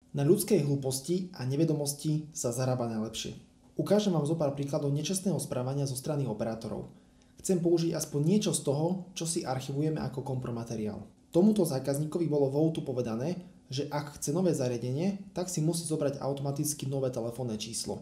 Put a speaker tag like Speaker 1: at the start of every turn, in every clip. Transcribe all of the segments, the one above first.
Speaker 1: Na ľudskej hlúposti a nevedomosti sa zarába najlepšie. Ukážem vám zo pár príkladov nečestného správania zo strany operátorov. Chcem použiť aspoň niečo z toho, čo si archivujeme ako kompromateriál. Tomuto zákazníkovi bolo vo Outu povedané, že ak chce nové zariadenie, tak si musí zobrať automaticky nové telefónne číslo.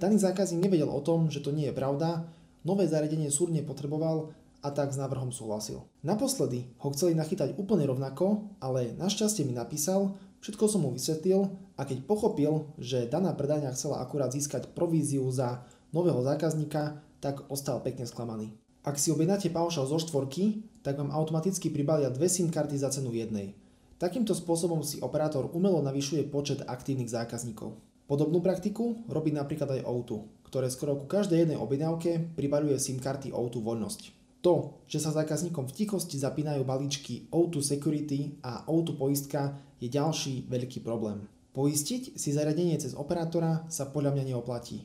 Speaker 1: Daný zákazník nevedel o tom, že to nie je pravda, nové zariadenie súrne potreboval a tak s návrhom súhlasil. Naposledy ho chceli nachytať úplne rovnako, ale našťastie mi napísal, všetko som mu vysvetlil a keď pochopil, že daná predajňa chcela akurát získať províziu za nového zákazníka, tak ostal pekne sklamaný. Ak si objednáte paušal zo štvorky, tak vám automaticky pribalia 2 SIM karty za cenu jednej. Takýmto spôsobom si operátor umelo navyšuje počet aktívnych zákazníkov. Podobnú praktiku robí napríklad aj Outu, ktoré skoro ku každej jednej objednávke pribaľuje SIM karty Outu Voľnosť. To, že sa zákazníkom v tichosti zapínajú balíčky Outu Security a Outu Poistka je ďalší veľký problém. Poistiť si zariadenie cez operátora sa podľa mňa neoplatí.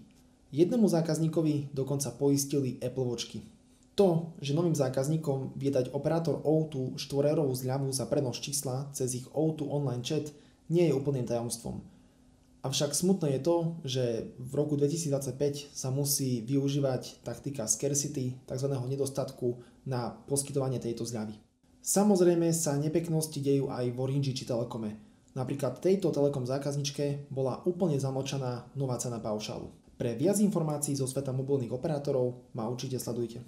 Speaker 1: Jednému zákazníkovi dokonca poistili Apple Watchky. To, že novým zákazníkom vie dať operátor Outu 4-eurovú zľavu za prenos čísla cez ich Outu online chat, nie je úplným tajomstvom. Avšak smutné je to, že v roku 2025 sa musí využívať taktika scarcity, tzv. Nedostatku, na poskytovanie tejto zľavy. Samozrejme sa nepeknosti dejú aj v Orange či Telekome. Napríklad tejto Telekom zákazničke bola úplne zamlčaná nová cena paušálu. Pre viac informácií zo sveta mobilných operátorov ma určite sledujte.